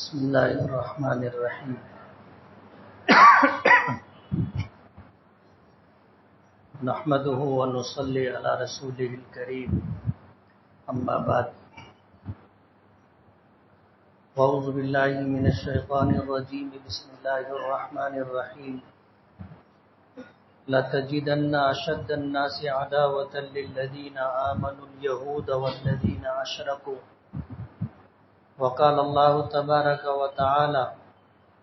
بسم اللہ الرحمن الرحیم نحمده ونصلی علی رسوله الکریم اما بعد اعوذ باللہ من الشیطان الرجیم بسم اللہ الرحمن الرحیم لتجدن اشد الناس عداوة للذین آمنوا اليہود والذین اشرکوا وقال اللہ تبارک و تعالی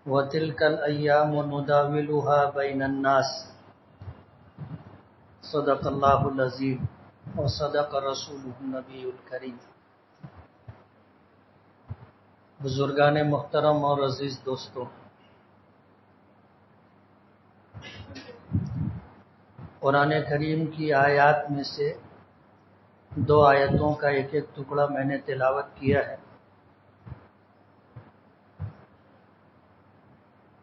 وتلک الایام نداولها بین الناس صدق اللہ العظیم وصدق رسولہ النبی الکریم۔ بزرگان محترم اور عزیز دوستو، قرآن کریم کی آیات میں سے دو آیتوں کا ایک ٹکڑا میں نے تلاوت کیا ہے۔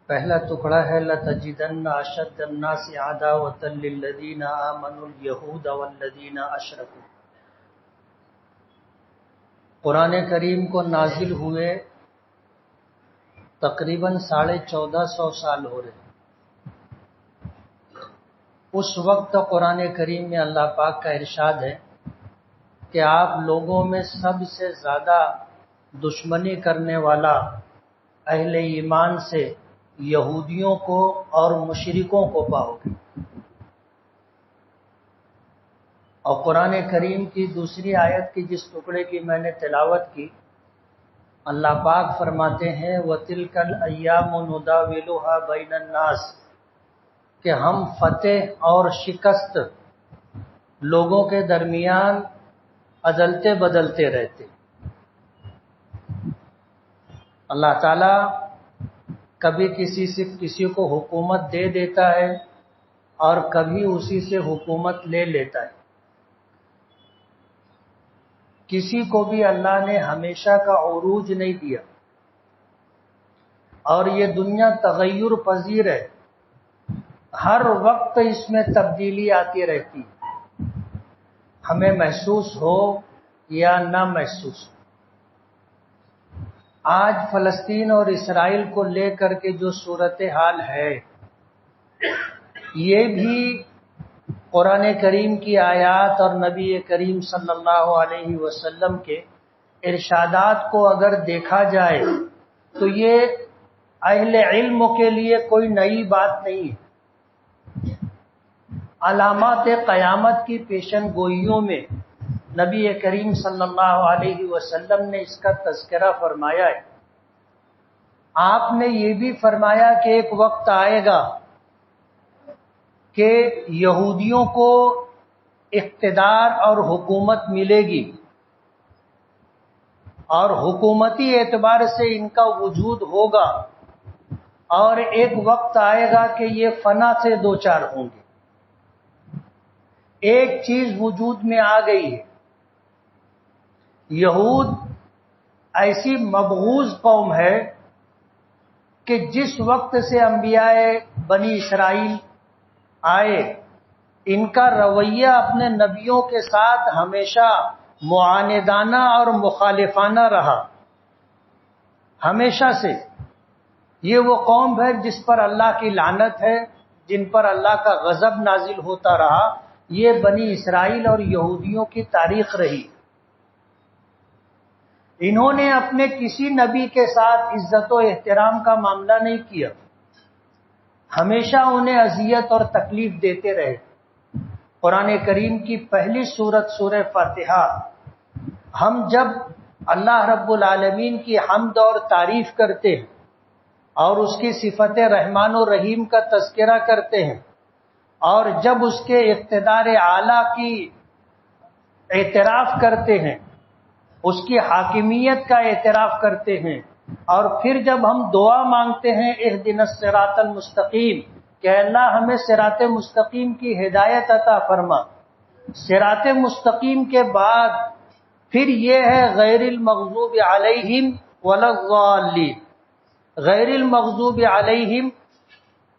پہلا ٹکڑا ہے لَتَجِدَنَّ أَشَدَّ النَّاسِ عَدَاوَةً لِلَّذِينَ آمَنُوا الْيَهُودَ وَالَّذِينَ أَشْرَكُوا۔ قرآن کریم کو نازل ہوئے تقریباً 1450 سال ہو رہے۔ اس وقت قرآن کریم میں اللہ پاک کا ارشاد ہے کہ آپ لوگوں میں سب سے زیادہ دشمنی کرنے والا اہل ایمان سے یہودیوں کو اور مشرکوں کو پاؤ گے۔ اور قرآن کریم کی دوسری آیت کی جس ٹکڑے کی میں نے تلاوت کی، اللہ پاک فرماتے ہیں وَتِلْكَ الْأَيَّامُ نُدَاوِلُهَا بَيْنَ النَّاسِ، کہ ہم فتح اور شکست لوگوں کے درمیان عدلتے بدلتے رہتے۔ اللہ تعالیٰ کبھی کسی کو حکومت دے دیتا ہے اور کبھی اسی سے حکومت لے لیتا ہے۔ کسی کو بھی اللہ نے ہمیشہ کا عروج نہیں دیا، اور یہ دنیا تغیر پذیر ہے، ہر وقت اس میں تبدیلی آتی رہتی ہے، ہمیں محسوس ہو یا نہ محسوس ہو۔ آج فلسطین اور اسرائیل کو لے کر کے جو صورتحال ہے، یہ بھی قرآن کریم کی آیات اور نبی کریم صلی اللہ علیہ وسلم کے ارشادات کو اگر دیکھا جائے تو یہ اہل علم کے لیے کوئی نئی بات نہیں ہے۔ علامات قیامت کی پیشن گوئیوں میں نبی کریم صلی اللہ علیہ وسلم نے اس کا تذکرہ فرمایا ہے۔ آپ نے یہ بھی فرمایا کہ ایک وقت آئے گا کہ یہودیوں کو اقتدار اور حکومت ملے گی، اور حکومتی اعتبار سے ان کا وجود ہوگا، اور ایک وقت آئے گا کہ یہ فنا سے دوچار ہوں گے۔ ایک چیز وجود میں آ گئی ہے، یہود ایسی مبغوض قوم ہے کہ جس وقت سے انبیاء بنی اسرائیل آئے، ان کا رویہ اپنے نبیوں کے ساتھ ہمیشہ معاندانہ اور مخالفانہ رہا، ہمیشہ سے۔ یہ وہ قوم ہے جس پر اللہ کی لعنت ہے، جن پر اللہ کا غضب نازل ہوتا رہا۔ یہ بنی اسرائیل اور یہودیوں کی تاریخ رہی۔ انہوں نے اپنے کسی نبی کے ساتھ عزت و احترام کا معاملہ نہیں کیا، ہمیشہ انہیں اذیت اور تکلیف دیتے رہے۔ قرآن کریم کی پہلی سورت سورہ فاتحہ، ہم جب اللہ رب العالمین کی حمد اور تعریف کرتے ہیں اور اس کی صفت رحمان و رحیم کا تذکرہ کرتے ہیں، اور جب اس کے اقتدار اعلیٰ کی اعتراف کرتے ہیں، اس کی حاکمیت کا اعتراف کرتے ہیں، اور پھر جب ہم دعا مانگتے ہیں اہدنا الصراط المستقیم، کہ اللہ ہمیں صراط مستقیم کی ہدایت عطا فرما، صراط مستقیم کے بعد پھر یہ ہے غیر المغضوب علیہم ولا الضالین، غیر المغضوب علیہم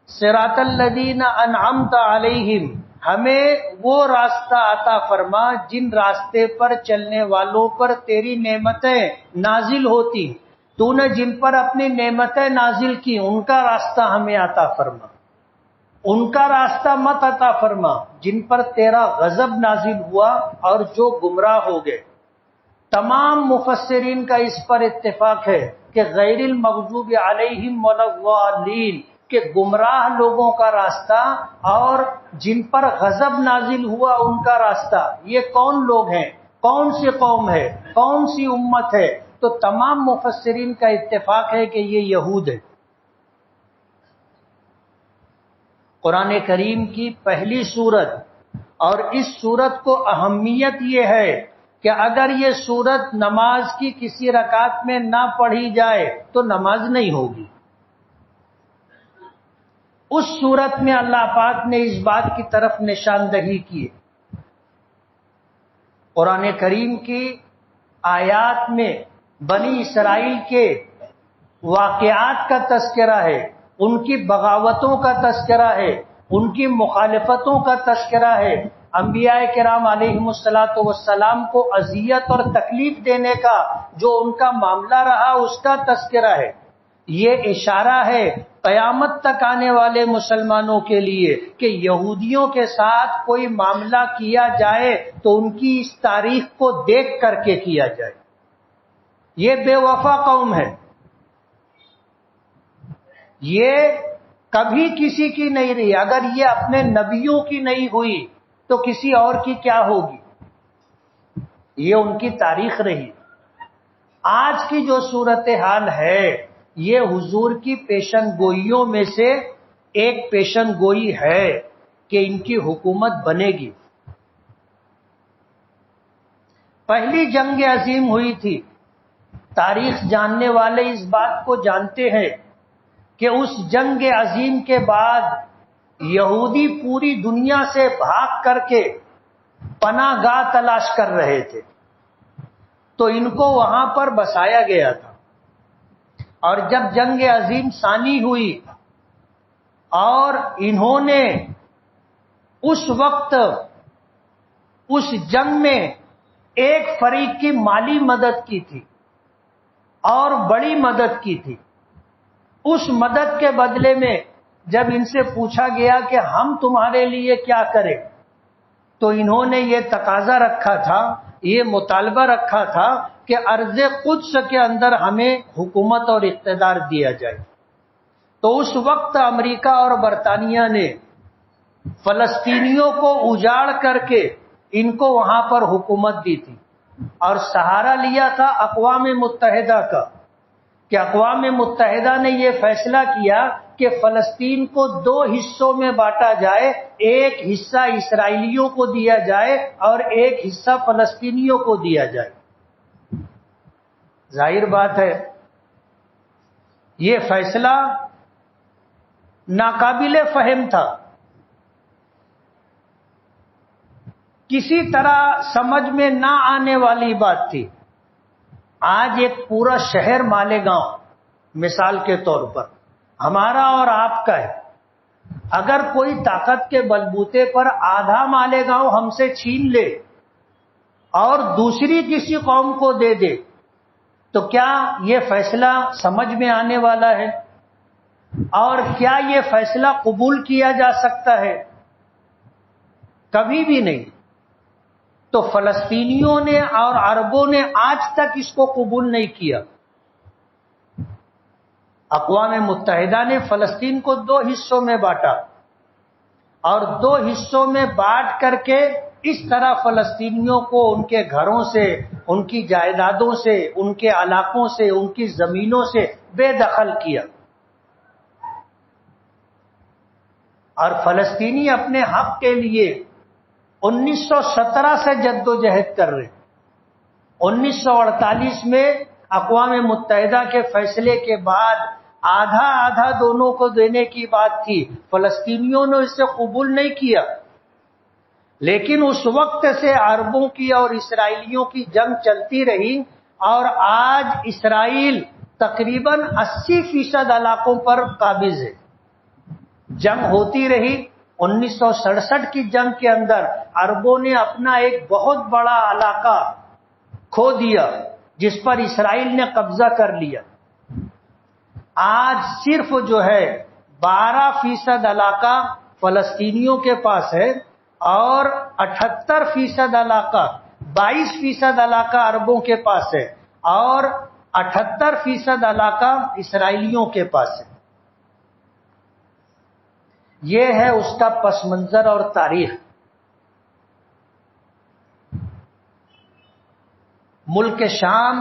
صراط الذین انعمت علیہم، ہمیں وہ راستہ عطا فرما جن راستے پر چلنے والوں پر تیری نعمتیں نازل ہوتی ہیں۔ تو نے جن پر اپنی نعمتیں نازل کی ان کا راستہ ہمیں عطا فرما، ان کا راستہ مت عطا فرما جن پر تیرا غضب نازل ہوا اور جو گمراہ ہو گئے۔ تمام مفسرین کا اس پر اتفاق ہے کہ غیر المغضوب علیہم ولا الضالین، کہ گمراہ لوگوں کا راستہ اور جن پر غضب نازل ہوا ان کا راستہ، یہ کون لوگ ہیں، کون سی قوم ہے، کون سی امت ہے؟ تو تمام مفسرین کا اتفاق ہے کہ یہ یہود ہے۔ قرآن کریم کی پہلی سورت، اور اس سورت کو اہمیت یہ ہے کہ اگر یہ سورت نماز کی کسی رکعت میں نہ پڑھی جائے تو نماز نہیں ہوگی۔ اس سورت میں اللہ پاک نے اس بات کی طرف نشاندہی کی۔ قرآن کریم کی آیات میں بنی اسرائیل کے واقعات کا تذکرہ ہے، ان کی بغاوتوں کا تذکرہ ہے، ان کی مخالفتوں کا تذکرہ ہے، انبیاء کرام علیہم الصلاۃ والسلام کو اذیت اور تکلیف دینے کا جو ان کا معاملہ رہا اس کا تذکرہ ہے۔ یہ اشارہ ہے قیامت تک آنے والے مسلمانوں کے لیے کہ یہودیوں کے ساتھ کوئی معاملہ کیا جائے تو ان کی اس تاریخ کو دیکھ کر کے کیا جائے۔ یہ بے وفا قوم ہے، یہ کبھی کسی کی نہیں رہی۔ اگر یہ اپنے نبیوں کی نہیں ہوئی تو کسی اور کی کیا ہوگی؟ یہ ان کی تاریخ رہی۔ آج کی جو صورتحال ہے یہ حضور کی پیشن گوئیوں میں سے ایک پیشن گوئی ہے کہ ان کی حکومت بنے گی۔ پہلی جنگ عظیم ہوئی تھی، تاریخ جاننے والے اس بات کو جانتے ہیں کہ اس جنگ عظیم کے بعد یہودی پوری دنیا سے بھاگ کر کے پناہ گاہ تلاش کر رہے تھے، تو ان کو وہاں پر بسایا گیا تھا۔ اور جب جنگ عظیم ثانی ہوئی اور انہوں نے اس وقت اس جنگ میں ایک فریق کی مالی مدد کی تھی اور بڑی مدد کی تھی، اس مدد کے بدلے میں جب ان سے پوچھا گیا کہ ہم تمہارے لیے کیا کریں، تو انہوں نے یہ تقاضا رکھا تھا، یہ مطالبہ رکھا تھا کہ ارض قدس کے اندر ہمیں حکومت اور اقتدار دیا جائے۔ تو اس وقت امریکہ اور برطانیہ نے فلسطینیوں کو اجاڑ کر کے ان کو وہاں پر حکومت دی تھی، اور سہارا لیا تھا اقوام متحدہ کا، کہ اقوام متحدہ نے یہ فیصلہ کیا کہ فلسطین کو دو حصوں میں بانٹا جائے، ایک حصہ اسرائیلیوں کو دیا جائے اور ایک حصہ فلسطینیوں کو دیا جائے۔ ظاہر بات ہے یہ فیصلہ ناقابل فہم تھا، کسی طرح سمجھ میں نہ آنے والی بات تھی۔ آج ایک پورا شہر مالیگاؤں مثال کے طور پر ہمارا اور آپ کا ہے، اگر کوئی طاقت کے بلبوتے پر آدھا مالیگاؤں ہم سے چھین لے اور دوسری کسی قوم کو دے دے تو کیا یہ فیصلہ سمجھ میں آنے والا ہے؟ اور کیا یہ فیصلہ قبول کیا جا سکتا ہے؟ کبھی بھی نہیں۔ تو فلسطینیوں نے اور عربوں نے آج تک اس کو قبول نہیں کیا۔ اقوام متحدہ نے فلسطین کو دو حصوں میں بانٹا، اور دو حصوں میں بانٹ کر کے اس طرح فلسطینیوں کو ان کے گھروں سے، ان کی جائیدادوں سے، ان کے علاقوں سے، ان کی زمینوں سے بے دخل کیا، اور فلسطینی اپنے حق کے لیے 1917 سے جدوجہد کر رہے۔ 1948 میں اقوام متحدہ کے فیصلے کے بعد آدھا آدھا دونوں کو دینے کی بات تھی، فلسطینیوں نے اسے قبول نہیں کیا، لیکن اس وقت سے عربوں کی اور اسرائیلیوں کی جنگ چلتی رہی، اور آج اسرائیل تقریباً 80% علاقوں پر قابض ہے۔ جنگ ہوتی رہی، 1967 کی جنگ کے اندر عربوں نے اپنا ایک بہت بڑا علاقہ کھو دیا جس پر اسرائیل نے قبضہ کر لیا، آج صرف جو ہے 12% علاقہ فلسطینیوں کے پاس ہے اور 78% علاقہ 22% علاقہ عربوں کے پاس ہے اور 78% علاقہ اسرائیلیوں کے پاس ہے. یہ ہے اس کا پس منظر اور تاریخ. ملک شام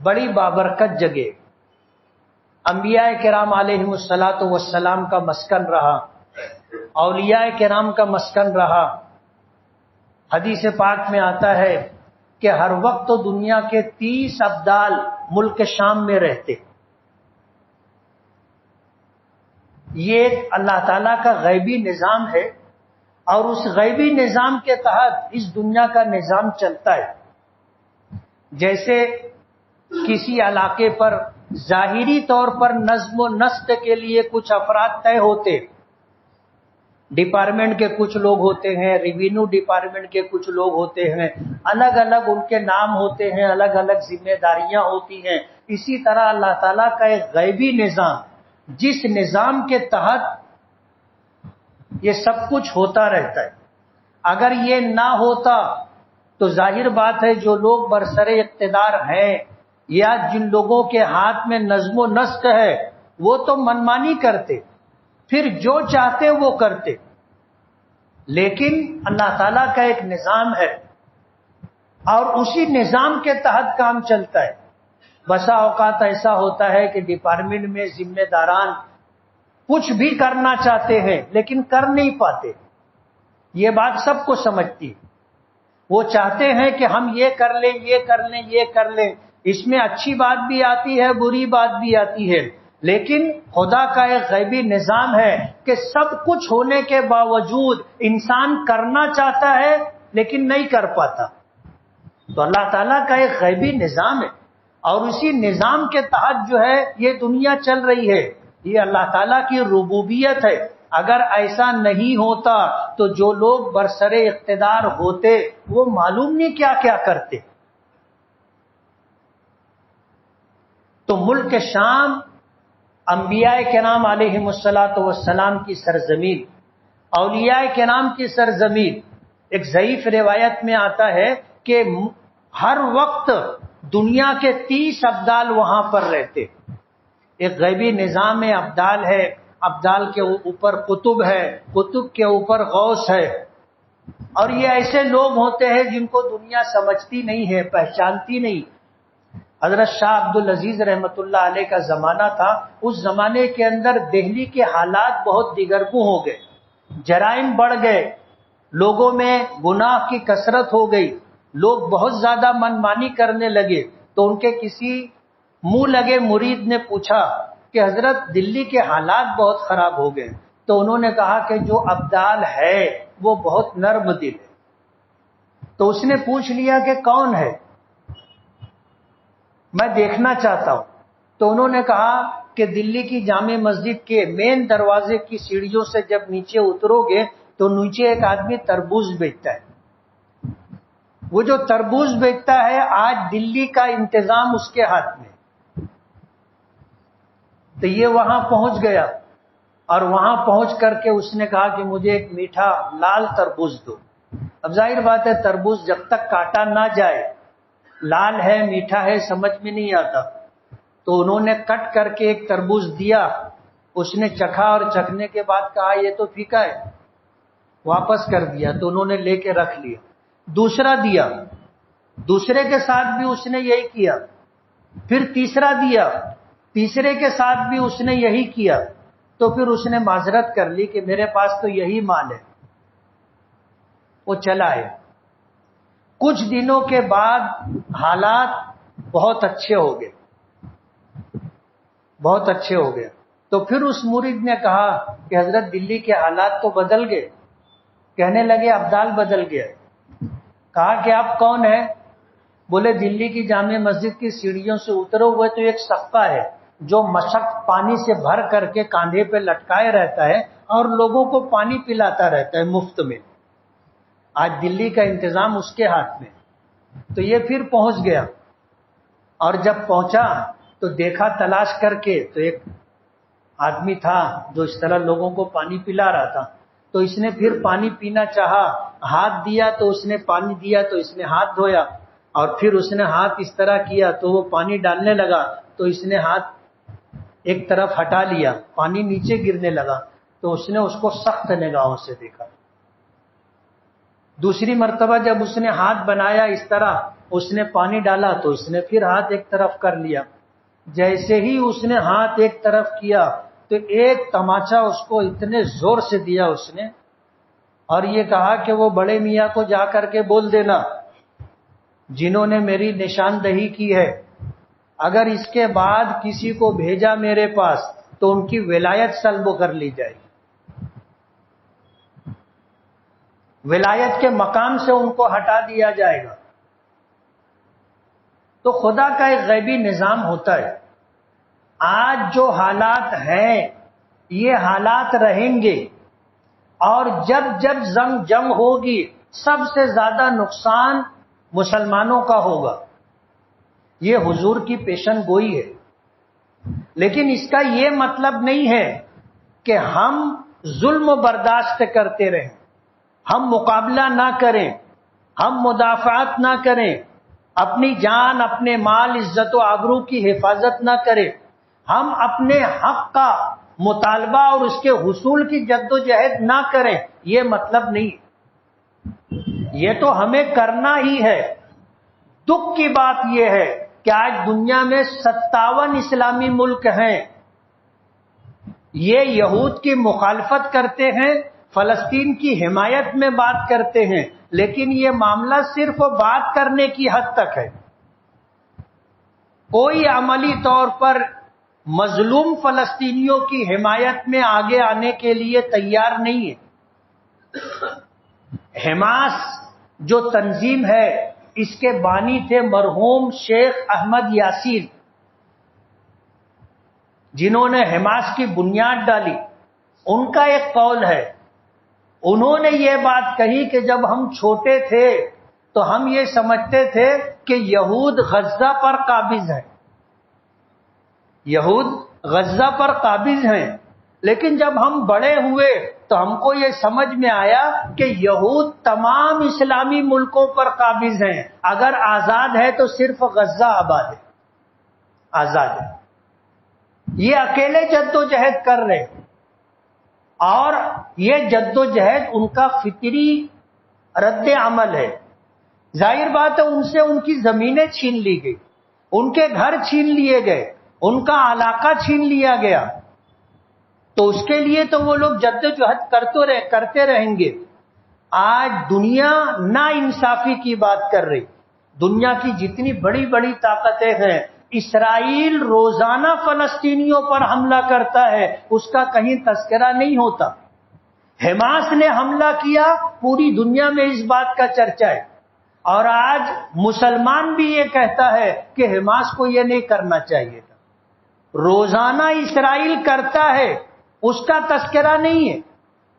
بڑی بابرکت جگہ، انبیاء کرام علیہم الصلاۃ والسلام کا مسکن رہا، اولیاء کرام کا مسکن رہا. حدیث پاک میں آتا ہے کہ ہر وقت تو دنیا کے 30 ابدال ملک شام میں رہتے. یہ ایک اللہ تعالیٰ کا غیبی نظام ہے اور اس غیبی نظام کے تحت اس دنیا کا نظام چلتا ہے. جیسے کسی علاقے پر ظاہری طور پر نظم و نسق کے لیے کچھ افراد طے ہوتے، ڈپارٹمنٹ کے کچھ لوگ ہوتے ہیں، ریوینیو ڈپارٹمنٹ کے کچھ لوگ ہوتے ہیں، الگ الگ ان کے نام ہوتے ہیں، الگ الگ ذمہ داریاں ہوتی ہیں. اسی طرح اللہ تعالیٰ کا ایک غیبی نظام، جس نظام کے تحت یہ سب کچھ ہوتا رہتا ہے. اگر یہ نہ ہوتا تو ظاہر بات ہے جو لوگ برسر اقتدار ہیں یا جن لوگوں کے ہاتھ میں نظم و نسق ہے وہ تو منمانی کرتے، پھر جو چاہتے وہ کرتے. لیکن اللہ تعالیٰ کا ایک نظام ہے اور اسی نظام کے تحت کام چلتا ہے. بسا اوقات ایسا ہوتا ہے کہ ڈپارٹمنٹ میں ذمہ داران کچھ بھی کرنا چاہتے ہیں لیکن کر نہیں پاتے. یہ بات سب کو سمجھتی. وہ چاہتے ہیں کہ ہم یہ کر لیں، یہ کر لیں، یہ کر لیں. اس میں اچھی بات بھی آتی ہے، بری بات بھی آتی ہے، لیکن خدا کا ایک غیبی نظام ہے کہ سب کچھ ہونے کے باوجود انسان کرنا چاہتا ہے لیکن نہیں کر پاتا. تو اللہ تعالیٰ کا ایک غیبی نظام ہے اور اسی نظام کے تحت جو ہے یہ دنیا چل رہی ہے. یہ اللہ تعالیٰ کی ربوبیت ہے. اگر ایسا نہیں ہوتا تو جو لوگ برسر اقتدار ہوتے وہ معلوم نہیں کیا کیا کرتے. تو ملک شام انبیاء کرام علیہم الصلاۃ والسلام کی سرزمین، اولیاء کرام کی سرزمین. ایک ضعیف روایت میں آتا ہے کہ ہر وقت دنیا کے 30 ابدال وہاں پر رہتے. ایک غیبی نظام میں ابدال ہے، ابدال کے اوپر قطب ہے، قطب کے اوپر غوث ہے. اور یہ ایسے لوگ ہوتے ہیں جن کو دنیا سمجھتی نہیں ہے، پہچانتی نہیں. حضرت شاہ عبد العزیز رحمت اللہ علیہ کا زمانہ تھا. اس زمانے کے اندر دہلی کے حالات بہت دیگرگوں ہو گئے، جرائم بڑھ گئے، لوگوں میں گناہ کی کثرت ہو گئی، لوگ بہت زیادہ منمانی کرنے لگے. تو ان کے کسی منہ لگے مرید نے پوچھا کہ حضرت دلی کے حالات بہت خراب ہو گئے. تو انہوں نے کہا کہ جو ابدال ہے وہ بہت نرم دل ہے. تو اس نے پوچھ لیا کہ کون ہے، میں دیکھنا چاہتا ہوں. تو انہوں نے کہا کہ دلی کی جامع مسجد کے مین دروازے کی سیڑھیوں سے جب نیچے اترو گے تو نیچے ایک آدمی تربوز بیچتا ہے. وہ جو تربوز بیچتا ہے آج دلی کا انتظام اس کے ہاتھ میں. تو یہ وہاں پہنچ گیا اور وہاں پہنچ کر کے اس نے کہا کہ مجھے ایک میٹھا لال تربوز دو. اب ظاہر بات ہے تربوز جب تک کاٹا نہ جائے، لال ہے میٹھا ہے سمجھ میں نہیں آتا. تو انہوں نے کٹ کر کے ایک تربوز دیا. اس نے چکھا اور چکھنے کے بعد کہا یہ تو پھیکا ہے، واپس کر دیا. تو انہوں نے لے کے رکھ لیا. دوسرا دیا، دوسرے کے ساتھ بھی اس نے یہی کیا. پھر تیسرا دیا، تیسرے کے ساتھ بھی اس نے یہی کیا. تو پھر اس نے معذرت کر لی کہ میرے پاس تو یہی مال ہے. وہ چلا ہے. کچھ دنوں کے بعد حالات بہت اچھے ہو گئے، بہت اچھے ہو گئے. تو پھر اس مرید نے کہا کہ حضرت دلی کے حالات تو بدل گئے. کہنے لگے ابدال بدل گئے. کہا کہ آپ کون ہیں؟ بولے دلی کی جامع مسجد کی سیڑھیوں سے اترے ہوئے تو ایک سقا ہے جو مشق پانی سے بھر کر کے کاندھے پہ لٹکائے رہتا ہے اور لوگوں کو پانی پلاتا رہتا ہے مفت میں. آج دلی کا انتظام اس کے ہاتھ میں. تو یہ پھر پہنچ گیا اور جب پہنچا تو تو دیکھا تلاش کر کے، تو ایک آدمی تھا جو اس طرح لوگوں کو پانی پلا رہا تھا، تو اس نے پھر پانی پینا چاہا، ہاتھ دیا تو اس نے پانی دیا، تو اس نے ہاتھ دھویا، اور پھر اس نے ہاتھ اس طرح کیا تو وہ پانی ڈالنے لگا، تو اس نے ہاتھ ایک طرف ہٹا لیا، پانی نیچے گرنے لگا، تو اس نے اس کو سخت نگاہوں سے دیکھا۔ دوسری مرتبہ جب اس نے ہاتھ بنایا اس طرح، اس نے پانی ڈالا تو اس نے پھر ہاتھ ایک طرف کر لیا۔ جیسے ہی اس نے ہاتھ ایک طرف کیا تو ایک تماچا اس کو اتنے زور سے دیا اس نے، اور یہ کہا کہ وہ بڑے میاں کو جا کر کے بول دینا جنہوں نے میری نشاندہی کی ہے، اگر اس کے بعد کسی کو بھیجا میرے پاس تو ان کی ولایت سلب کر لی جائے گی، ولایت کے مقام سے ان کو ہٹا دیا جائے گا۔ تو خدا کا ایک غیبی نظام ہوتا ہے۔ آج جو حالات ہیں یہ حالات رہیں گے، اور جب جب جنگ ہوگی سب سے زیادہ نقصان مسلمانوں کا ہوگا، یہ حضور کی پیشن گوئی ہے۔ لیکن اس کا یہ مطلب نہیں ہے کہ ہم ظلم برداشت کرتے رہیں، ہم مقابلہ نہ کریں، ہم مدافعات نہ کریں، اپنی جان، اپنے مال، عزت و آبرو کی حفاظت نہ کریں، ہم اپنے حق کا مطالبہ اور اس کے حصول کی جد و جہد نہ کریں، یہ مطلب نہیں۔ یہ تو ہمیں کرنا ہی ہے۔ دکھ کی بات یہ ہے کہ آج دنیا میں 57 اسلامی ملک ہیں، یہ یہود کی مخالفت کرتے ہیں، فلسطین کی حمایت میں بات کرتے ہیں، لیکن یہ معاملہ صرف بات کرنے کی حد تک ہے۔ کوئی عملی طور پر مظلوم فلسطینیوں کی حمایت میں آگے آنے کے لیے تیار نہیں ہے۔ حماس جو تنظیم ہے اس کے بانی تھے مرحوم شیخ احمد یاسین، جنہوں نے حماس کی بنیاد ڈالی۔ ان کا ایک قول ہے، انہوں نے یہ بات کہی کہ جب ہم چھوٹے تھے تو ہم یہ سمجھتے تھے کہ یہود غزہ پر قابض ہیں، یہود غزہ پر قابض ہیں، لیکن جب ہم بڑے ہوئے تو ہم کو یہ سمجھ میں آیا کہ یہود تمام اسلامی ملکوں پر قابض ہیں، اگر آزاد ہے تو صرف غزہ آباد ہے، آزاد ہے۔ یہ اکیلے جد و جہد کر رہے ہیں، اور یہ جد و جہد ان کا فطری رد عمل ہے۔ ظاہر بات ہے ان سے ان کی زمینیں چھین لی گئی، ان کے گھر چھین لیے گئے، ان کا علاقہ چھین لیا گیا، تو اس کے لیے تو وہ لوگ جد و جہد کرتے رہیں گے۔ آج دنیا نا انصافی کی بات کر رہی، دنیا کی جتنی بڑی بڑی طاقتیں ہیں، اسرائیل روزانہ فلسطینیوں پر حملہ کرتا ہے، اس کا کہیں تذکرہ نہیں ہوتا۔ حماس نے حملہ کیا، پوری دنیا میں اس بات کا چرچا ہے، اور آج مسلمان بھی یہ کہتا ہے کہ حماس کو یہ نہیں کرنا چاہیے تھا۔ روزانہ اسرائیل کرتا ہے، اس کا تذکرہ نہیں ہے،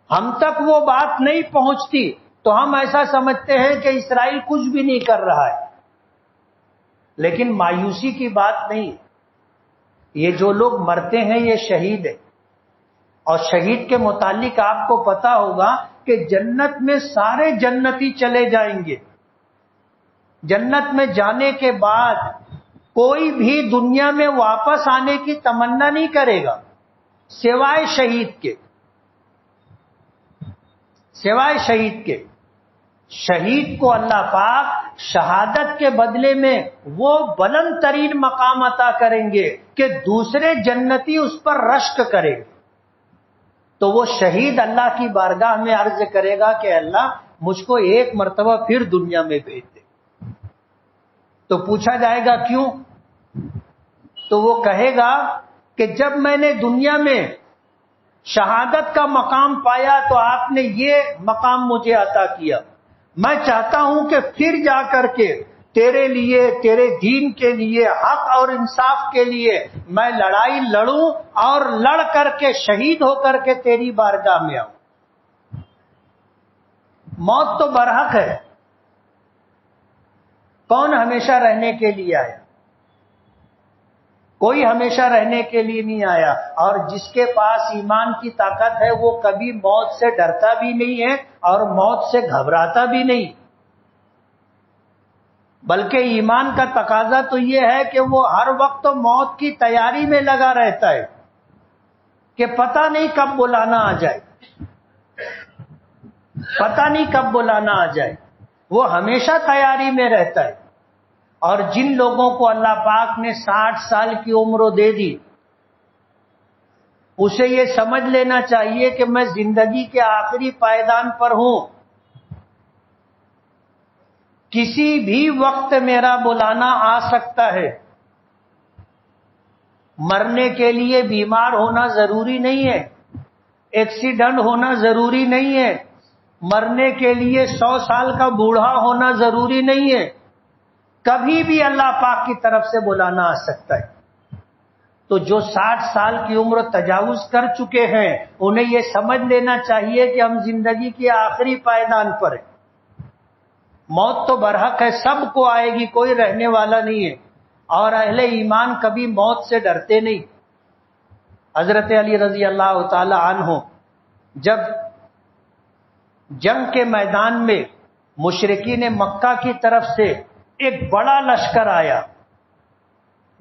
ہم تک وہ بات نہیں پہنچتی تو ہم ایسا سمجھتے ہیں کہ اسرائیل کچھ بھی نہیں کر رہا ہے۔ لیکن مایوسی کی بات نہیں، یہ جو لوگ مرتے ہیں یہ شہید ہیں، اور شہید کے متعلق آپ کو پتا ہوگا کہ جنت میں سارے جنتی چلے جائیں گے، جنت میں جانے کے بعد کوئی بھی دنیا میں واپس آنے کی تمنا نہیں کرے گا سوائے شہید کے، سوائے شہید کے۔ شہید کو اللہ پاک شہادت کے بدلے میں وہ بلند ترین مقام عطا کریں گے کہ دوسرے جنتی اس پر رشک کریں گے، تو وہ شہید اللہ کی بارگاہ میں عرض کرے گا کہ اللہ مجھ کو ایک مرتبہ پھر دنیا میں بھیج دے۔ تو پوچھا جائے گا کیوں؟ تو وہ کہے گا کہ جب میں نے دنیا میں شہادت کا مقام پایا تو آپ نے یہ مقام مجھے عطا کیا، میں چاہتا ہوں کہ پھر جا کر کے تیرے لیے، تیرے دین کے لیے، حق اور انصاف کے لیے میں لڑائی لڑوں، اور لڑ کر کے شہید ہو کر کے تیری بارگاہ میں آؤں۔ موت تو برحق ہے، کون ہمیشہ رہنے کے لیے آیا؟ کوئی ہمیشہ رہنے کے لیے نہیں آیا، اور جس کے پاس ایمان کی طاقت ہے وہ کبھی موت سے ڈرتا بھی نہیں ہے اور موت سے گھبراتا بھی نہیں، بلکہ ایمان کا تقاضا تو یہ ہے کہ وہ ہر وقت موت کی تیاری میں لگا رہتا ہے کہ پتہ نہیں کب بلانا آ جائے، پتہ نہیں کب بلانا آ جائے، وہ ہمیشہ تیاری میں رہتا ہے۔ اور جن لوگوں کو اللہ پاک نے 60 سال کی عمر دے دی، اسے یہ سمجھ لینا چاہیے کہ میں زندگی کے آخری پائیدان پر ہوں، کسی بھی وقت میرا بلانا آ سکتا ہے۔ مرنے کے لیے بیمار ہونا ضروری نہیں ہے، ایکسیڈنٹ ہونا ضروری نہیں ہے، مرنے کے لیے 100 سال کا بوڑھا ہونا ضروری نہیں ہے، کبھی بھی اللہ پاک کی طرف سے بلانا آ سکتا ہے۔ تو جو 60 سال کی عمر تجاوز کر چکے ہیں انہیں یہ سمجھ لینا چاہیے کہ ہم زندگی کے آخری پائیدان پر ہیں۔ موت تو برحق ہے، سب کو آئے گی، کوئی رہنے والا نہیں ہے، اور اہل ایمان کبھی موت سے ڈرتے نہیں۔ حضرت علی رضی اللہ تعالی عنہ جب جنگ کے میدان میں مشرکین مکہ کی طرف سے ایک بڑا لشکر آیا،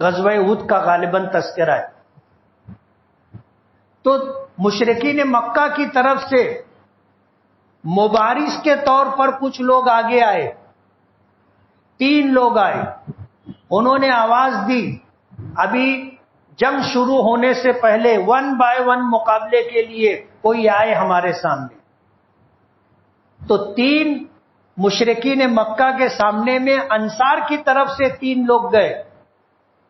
غزوہ احد کا غالباً تذکرہ ہے، تو مشرکین مکہ کی طرف سے مبارز کے طور پر کچھ لوگ آگے آئے، 3 لوگ آئے، انہوں نے آواز دی ابھی جنگ شروع ہونے سے پہلے 1 بائی 1 مقابلے کے لیے کوئی آئے ہمارے سامنے۔ تو 3 مشرکین مکہ کے سامنے میں انصار کی طرف سے 3 لوگ گئے،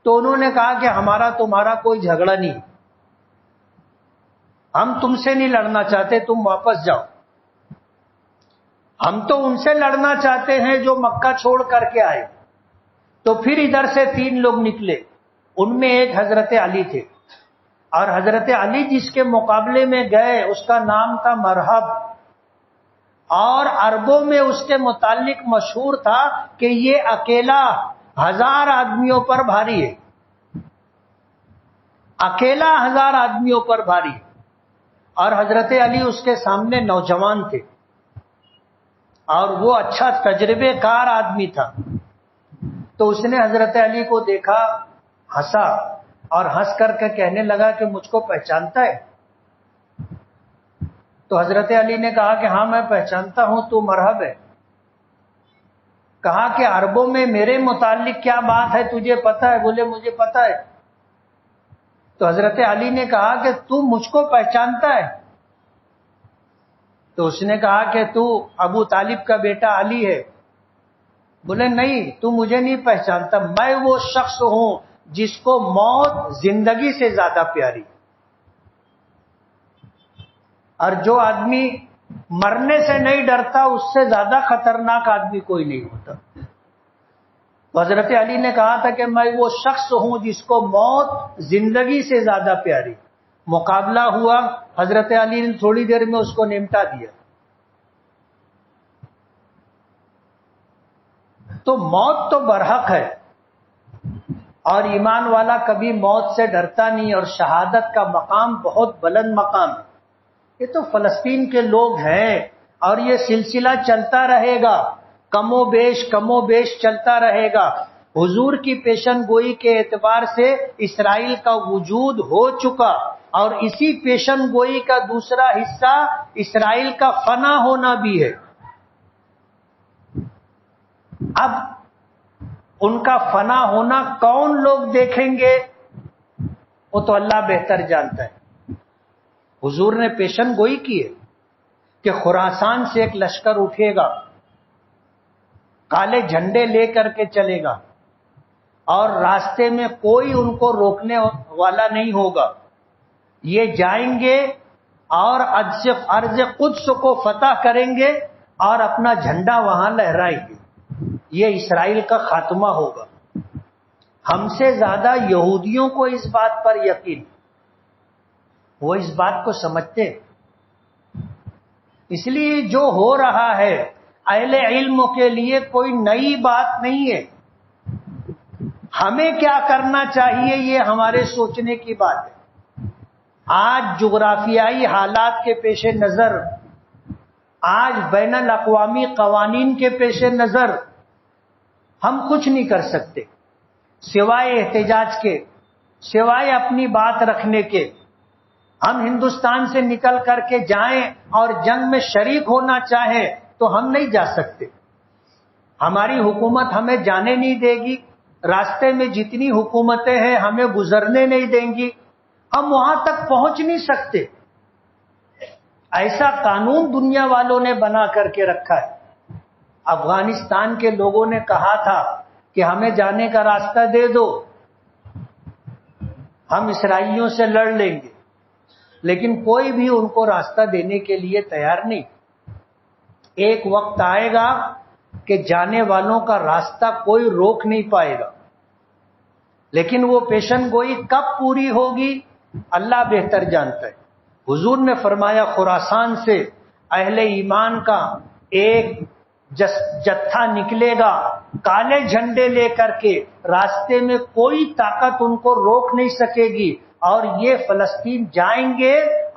تو انہوں نے کہا کہ ہمارا تمہارا کوئی جھگڑا نہیں، ہم تم سے نہیں لڑنا چاہتے، تم واپس جاؤ، ہم تو ان سے لڑنا چاہتے ہیں جو مکہ چھوڑ کر کے آئے۔ تو پھر ادھر سے 3 لوگ نکلے، ان میں ایک حضرت علی تھے، اور حضرت علی جس کے مقابلے میں گئے اس کا نام تھا مرحب، اور عربوں میں اس کے متعلق مشہور تھا کہ یہ اکیلا 1000 آدمیوں پر بھاری ہے، اکیلا 1000 آدمیوں پر بھاری، اور حضرت علی اس کے سامنے نوجوان تھے، اور وہ اچھا تجربے کار آدمی تھا۔ تو اس نے حضرت علی کو دیکھا، ہنسا، اور ہنس کر کے کہنے لگا کہ مجھ کو پہچانتا ہے؟ تو حضرت علی نے کہا کہ ہاں میں پہچانتا ہوں، تو مرحب ہے۔ کہا کہ عربوں میں میرے متعلق کیا بات ہے تجھے پتا ہے؟ بولے مجھے پتا ہے۔ تو حضرت علی نے کہا کہ تو مجھ کو پہچانتا ہے؟ تو اس نے کہا کہ تو ابو طالب کا بیٹا علی ہے۔ بولے نہیں، تو مجھے نہیں پہچانتا، میں وہ شخص ہوں جس کو موت زندگی سے زیادہ پیاری، اور جو آدمی مرنے سے نہیں ڈرتا اس سے زیادہ خطرناک آدمی کوئی نہیں ہوتا۔ تو حضرت علی نے کہا تھا کہ میں وہ شخص ہوں جس کو موت زندگی سے زیادہ پیاری۔ مقابلہ ہوا، حضرت علی نے تھوڑی دیر میں اس کو نمٹا دیا۔ تو موت تو برحق ہے، اور ایمان والا کبھی موت سے ڈرتا نہیں، اور شہادت کا مقام بہت بلند مقام ہے۔ یہ تو فلسطین کے لوگ ہیں، اور یہ سلسلہ چلتا رہے گا، کم و بیش چلتا رہے گا۔ حضور کی پیشن گوئی کے اعتبار سے اسرائیل کا وجود ہو چکا، اور اسی پیشن گوئی کا دوسرا حصہ اسرائیل کا فنا ہونا بھی ہے۔ اب ان کا فنا ہونا کون لوگ دیکھیں گے وہ تو اللہ بہتر جانتا ہے۔ حضور نے پیشن گوئی کی ہے کہ خراسان سے ایک لشکر اٹھے گا، کالے جھنڈے لے کر کے چلے گا، اور راستے میں کوئی ان کو روکنے والا نہیں ہوگا۔ یہ جائیں گے اور ارض قدس کو فتح کریں گے اور اپنا جھنڈا وہاں لہرائیں گے۔ یہ اسرائیل کا خاتمہ ہوگا۔ ہم سے زیادہ یہودیوں کو اس بات پر یقین، وہ اس بات کو سمجھتے ہیں۔ اس لیے جو ہو رہا ہے اہل علم کے لیے کوئی نئی بات نہیں ہے۔ ہمیں کیا کرنا چاہیے یہ ہمارے سوچنے کی بات ہے۔ آج جغرافیائی حالات کے پیش نظر، آج بین الاقوامی قوانین کے پیش نظر ہم کچھ نہیں کر سکتے سوائے احتجاج کے، سوائے اپنی بات رکھنے کے۔ ہم ہندوستان سے نکل کر کے جائیں اور جنگ میں شریک ہونا چاہیں تو ہم نہیں جا سکتے، ہماری حکومت ہمیں جانے نہیں دے گی، راستے میں جتنی حکومتیں ہیں ہمیں گزرنے نہیں دیں گی، ہم وہاں تک پہنچ نہیں سکتے۔ ایسا قانون دنیا والوں نے بنا کر کے رکھا ہے۔ افغانستان کے لوگوں نے کہا تھا کہ ہمیں جانے کا راستہ دے دو، ہم اسرائیلیوں سے لڑ لیں گے، لیکن کوئی بھی ان کو راستہ دینے کے لیے تیار نہیں۔ ایک وقت آئے گا کہ جانے والوں کا راستہ کوئی روک نہیں پائے گا، لیکن وہ پیشن گوئی کب پوری ہوگی اللہ بہتر جانتا ہے۔ حضور نے فرمایا خراسان سے اہل ایمان کا ایک جتھا نکلے گا کالے جھنڈے لے کر کے، راستے میں کوئی طاقت ان کو روک نہیں سکے گی، اور یہ فلسطین جائیں گے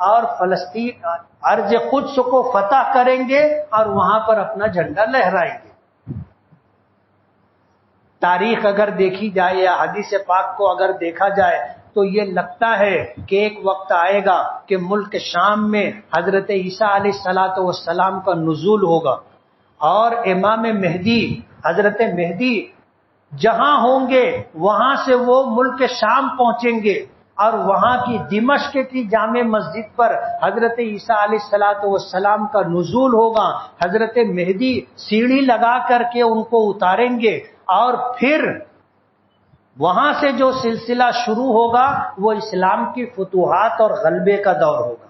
اور فلسطین ارض قدس کو فتح کریں گے اور وہاں پر اپنا جھنڈا لہرائیں گے۔ تاریخ اگر دیکھی جائے یا حدیث پاک کو اگر دیکھا جائے تو یہ لگتا ہے کہ ایک وقت آئے گا کہ ملک شام میں حضرت عیسیٰ علیہ السلام کا نزول ہوگا، اور امام مہدی حضرت مہدی جہاں ہوں گے وہاں سے وہ ملک شام پہنچیں گے، اور وہاں کی دمشق کی جامع مسجد پر حضرت عیسیٰ علیہ السلام کا نزول ہوگا۔ حضرت مہدی سیڑھی لگا کر کے ان کو اتاریں گے، اور پھر وہاں سے جو سلسلہ شروع ہوگا وہ اسلام کی فتوحات اور غلبے کا دور ہوگا۔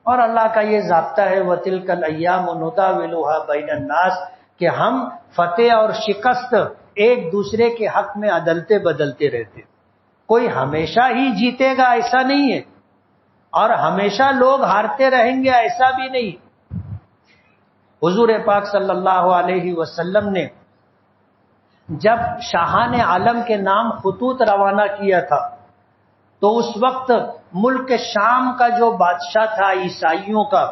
اور اللہ کا یہ ضابطہ ہے وَتِلْكَ الْأَيَّامُ نُدَاوِلُهَا بَيْنَ النَّاسِ کہ ہم فتح اور شکست ایک دوسرے کے حق میں عدلتے بدلتے رہتے، کوئی ہمیشہ ہی جیتے گا ایسا نہیں ہے، اور ہمیشہ لوگ ہارتے رہیں گے ایسا بھی نہیں۔ حضور پاک صلی اللہ علیہ وسلم نے جب شاہان عالم کے نام خطوط روانہ کیا تھا تو اس وقت ملک شام کا جو بادشاہ تھا عیسائیوں کا،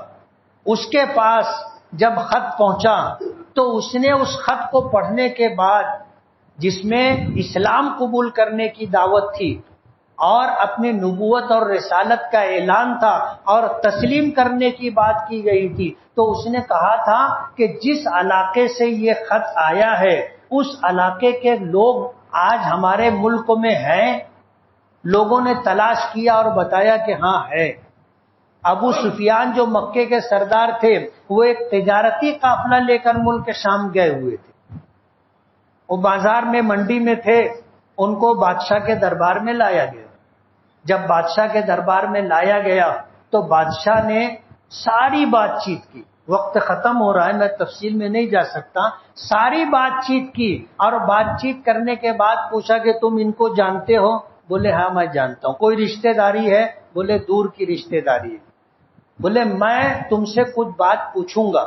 اس کے پاس جب خط پہنچا تو اس نے اس خط کو پڑھنے کے بعد، جس میں اسلام قبول کرنے کی دعوت تھی اور اپنی نبوت اور رسالت کا اعلان تھا اور تسلیم کرنے کی بات کی گئی تھی، تو اس نے کہا تھا کہ جس علاقے سے یہ خط آیا ہے اس علاقے کے لوگ آج ہمارے ملک میں ہیں؟ لوگوں نے تلاش کیا اور بتایا کہ ہاں ہے۔ ابو سفیان جو مکے کے سردار تھے وہ ایک تجارتی قافلہ لے کر ملک شام گئے ہوئے تھے، وہ بازار میں منڈی میں تھے، ان کو بادشاہ کے دربار میں لایا گیا۔ جب بادشاہ کے دربار میں لایا گیا تو بادشاہ نے ساری بات چیت کی، وقت ختم ہو رہا ہے میں تفصیل میں نہیں جا سکتا، ساری بات چیت کی، اور بات چیت کرنے کے بعد پوچھا کہ تم ان کو جانتے ہو؟ بولے ہاں میں جانتا ہوں۔ کوئی رشتہ داری ہے؟ بولے دور کی رشتہ داری ہے۔ بولے میں تم سے کچھ بات پوچھوں گا،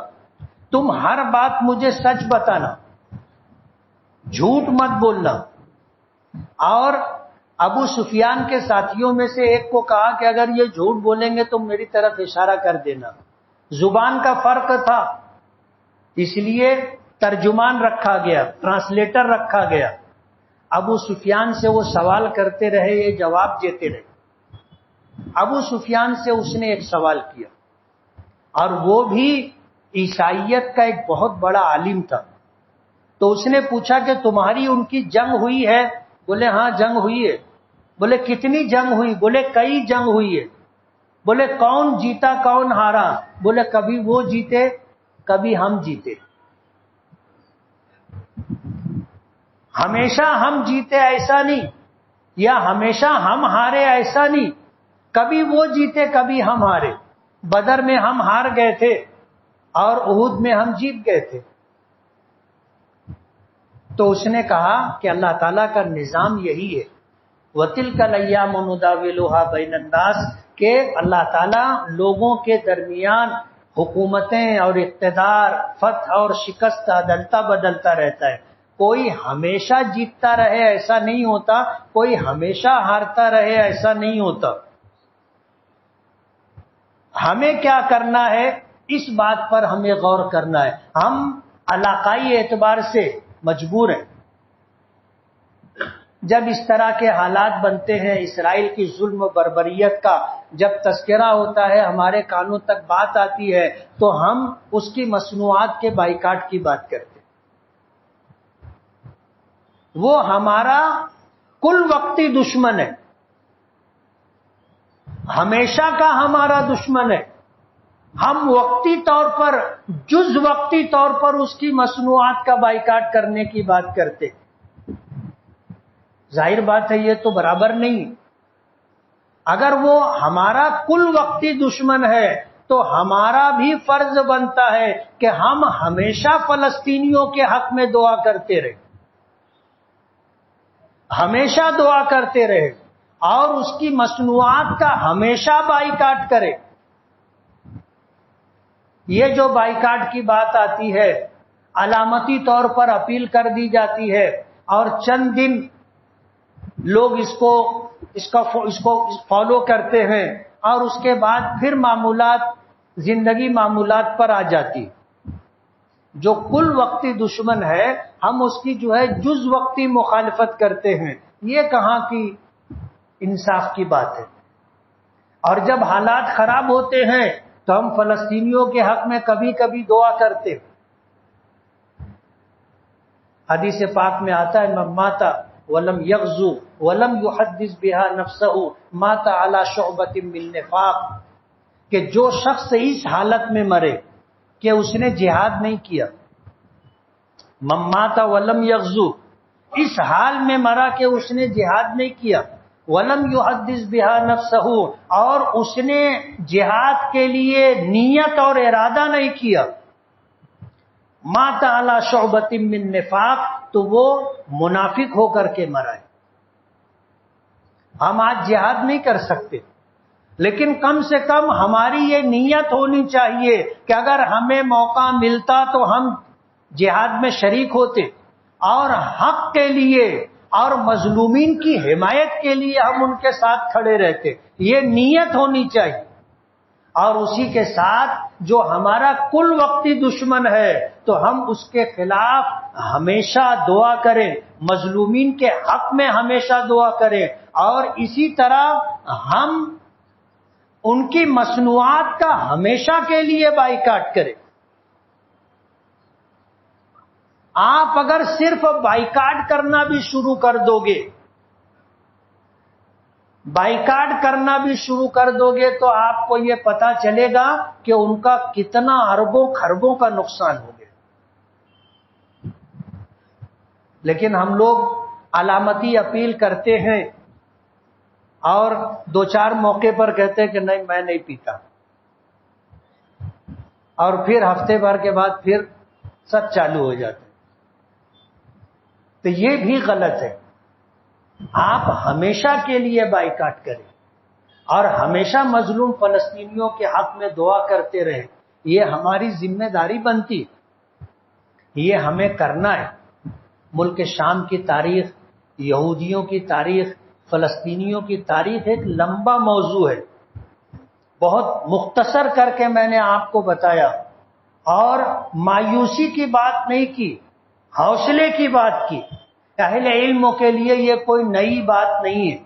تم ہر بات مجھے سچ بتانا، جھوٹ مت بولنا۔ اور ابو سفیان کے ساتھیوں میں سے ایک کو کہا کہ اگر یہ جھوٹ بولیں گے تو میری طرف اشارہ کر دینا۔ زبان کا فرق تھا اس لیے ترجمان رکھا گیا، ٹرانسلیٹر رکھا گیا۔ ابو سفیان سے وہ سوال کرتے رہے، یہ جواب دیتے رہے۔ ابو سفیان سے اس نے ایک سوال کیا، اور وہ بھی عیسائیت کا ایک بہت بڑا عالم تھا۔ تو اس نے پوچھا کہ تمہاری ان کی جنگ ہوئی ہے؟ بولے ہاں جنگ ہوئی ہے۔ بولے کتنی جنگ ہوئی؟ بولے کئی جنگ ہوئی ہے۔ بولے کون جیتا کون ہارا؟ بولے کبھی وہ جیتے کبھی ہم جیتے، ہمیشہ ہم جیتے ایسا نہیں، یا ہمیشہ ہم ہارے ایسا نہیں، کبھی وہ جیتے کبھی ہم ہارے۔ بدر میں ہم ہار گئے تھے اور احد میں ہم جیت گئے تھے۔ تو اس نے کہا کہ اللہ تعالیٰ کا نظام یہی ہے، وَتِلْكَ الْأَيَّامُ نُدَاوِلُهَا بَيْنَ النَّاسِ کہ اللہ تعالیٰ لوگوں کے درمیان حکومتیں اور اقتدار، فتح اور شکست عدلتا بدلتا رہتا ہے۔ کوئی ہمیشہ جیتتا رہے ایسا نہیں ہوتا، کوئی ہمیشہ ہارتا رہے ایسا نہیں ہوتا۔ ہمیں کیا کرنا ہے، اس بات پر ہمیں غور کرنا ہے۔ ہم علاقائی اعتبار سے مجبور ہیں۔ جب اس طرح کے حالات بنتے ہیں، اسرائیل کی ظلم و بربریت کا جب تذکرہ ہوتا ہے، ہمارے کانوں تک بات آتی ہے، تو ہم اس کی مصنوعات کے بائیکاٹ کی بات کرتے ہیں۔ وہ ہمارا کل وقتی دشمن ہے، ہمیشہ کا ہمارا دشمن ہے۔ ہم وقتی طور پر، جز وقتی طور پر اس کی مصنوعات کا بائیکاٹ کرنے کی بات کرتے ہیں۔ ظاہر بات ہے یہ تو برابر نہیں۔ اگر وہ ہمارا کل وقتی دشمن ہے تو ہمارا بھی فرض بنتا ہے کہ ہم ہمیشہ فلسطینیوں کے حق میں دعا کرتے رہے، ہمیشہ دعا کرتے رہے، اور اس کی مصنوعات کا ہمیشہ بائیکاٹ کرے۔ یہ جو بائیکاٹ کی بات آتی ہے، علامتی طور پر اپیل کر دی جاتی ہے، اور چند دن لوگ اس کو فالو کرتے ہیں، اور اس کے بعد پھر زندگی معمولات پر آ جاتی۔ جو کل وقتی دشمن ہے، ہم اس کی جو ہے جز وقتی مخالفت کرتے ہیں۔ یہ کہاں کی انصاف کی بات ہے؟ اور جب حالات خراب ہوتے ہیں تو ہم فلسطینیوں کے حق میں کبھی کبھی دعا کرتے ہیں۔ حدیث پاک میں آتا ہے، من مات ولم یغزو ولم یحدث بها نفسه مات علی شعبۃ من نفاق، کہ جو شخص اس حالت میں مرے کہ اس نے جہاد نہیں کیا، من مات ولم یغزو، اس حال میں مرا کہ اس نے جہاد نہیں کیا، ولم یحدث بها نفسه، اور اس نے جہاد کے لیے نیت اور ارادہ نہیں کیا، مات علی شعبۃ من نفاق، تو وہ منافق ہو کر کے مرا ہے۔ ہم آج جہاد نہیں کر سکتے، لیکن کم سے کم ہماری یہ نیت ہونی چاہیے کہ اگر ہمیں موقع ملتا تو ہم جہاد میں شریک ہوتے، اور حق کے لیے اور مظلومین کی حمایت کے لیے ہم ان کے ساتھ کھڑے رہتے۔ یہ نیت ہونی چاہیے۔ اور اسی کے ساتھ جو ہمارا کل وقتی دشمن ہے تو ہم اس کے خلاف ہمیشہ دعا کریں، مظلومین کے حق میں ہمیشہ دعا کریں، اور اسی طرح ہم ان کی مصنوعات کا ہمیشہ کے لیے بائیکاٹ کریں۔ آپ اگر صرف بائیکاٹ کرنا بھی شروع کر دو گے، بائیکاٹ کرنا بھی شروع کر دو گے تو آپ کو یہ پتا چلے گا کہ ان کا کتنا اربوں خربوں کا نقصان ہو گیا۔ لیکن ہم لوگ علامتی اپیل کرتے ہیں اور دو چار موقع پر کہتے ہیں کہ نہیں میں نہیں پیتا، اور پھر ہفتے بھر کے بعد پھر سب چالو ہو جاتے ہیں۔ تو یہ بھی غلط ہے۔ آپ ہمیشہ کے لیے بائیکاٹ کریں اور ہمیشہ مظلوم فلسطینیوں کے حق میں دعا کرتے رہیں۔ یہ ہماری ذمہ داری بنتی، یہ ہمیں کرنا ہے۔ ملک شام کی تاریخ، یہودیوں کی تاریخ، فلسطینیوں کی تاریخ ایک لمبا موضوع ہے۔ بہت مختصر کر کے میں نے آپ کو بتایا، اور مایوسی کی بات نہیں کی، حوصلے کی بات کی۔ اہل علموں کے لیے یہ کوئی نئی بات نہیں ہے،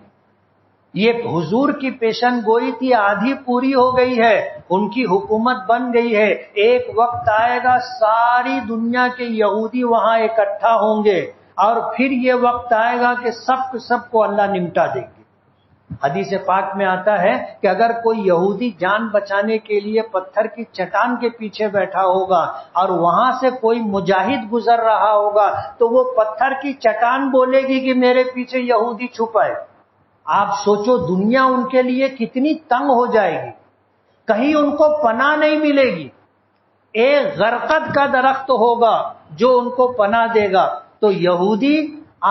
یہ حضور کی پیشن گوئی تھی، آدھی پوری ہو گئی ہے، ان کی حکومت بن گئی ہے۔ ایک وقت آئے گا ساری دنیا کے یہودی وہاں اکٹھا ہوں گے، اور پھر یہ وقت آئے گا کہ سب کو اللہ نمٹا دیں گے۔ حدیث پاک میں آتا ہے کہ اگر کوئی یہودی جان بچانے کے لیے پتھر کی چٹان کے پیچھے بیٹھا ہوگا اور وہاں سے کوئی مجاہد گزر رہا ہوگا تو وہ پتھر کی چٹان بولے گی کہ میرے پیچھے یہودی چھپا ہے۔ آپ سوچو دنیا ان کے لیے کتنی تنگ ہو جائے گی، کہیں ان کو پناہ نہیں ملے گی۔ ایک غرقد کا درخت ہوگا جو ان کو پناہ دے گا۔ تو یہودی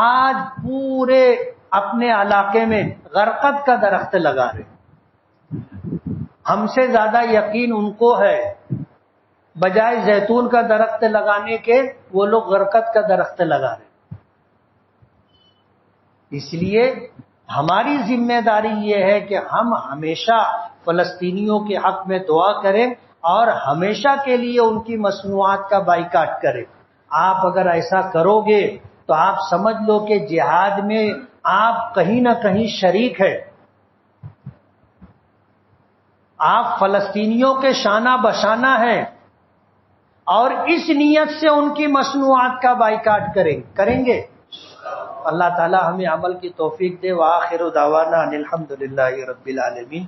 آج پورے اپنے علاقے میں غرقد کا درخت لگا رہے، ہم سے زیادہ یقین ان کو ہے۔ بجائے زیتون کا درخت لگانے کے وہ لوگ غرقد کا درخت لگا رہے۔ اس لیے ہماری ذمہ داری یہ ہے کہ ہم ہمیشہ فلسطینیوں کے حق میں دعا کریں اور ہمیشہ کے لیے ان کی مصنوعات کا بائیکاٹ کریں۔ آپ اگر ایسا کرو گے تو آپ سمجھ لو کہ جہاد میں آپ کہیں نہ کہیں شریک ہے، آپ فلسطینیوں کے شانہ بشانہ ہیں، اور اس نیت سے ان کی مصنوعات کا بائیکاٹ کریں گے۔ اللہ تعالی ہمیں عمل کی توفیق دے۔ وآخر دعوانا ان الحمد للہ رب العالمین۔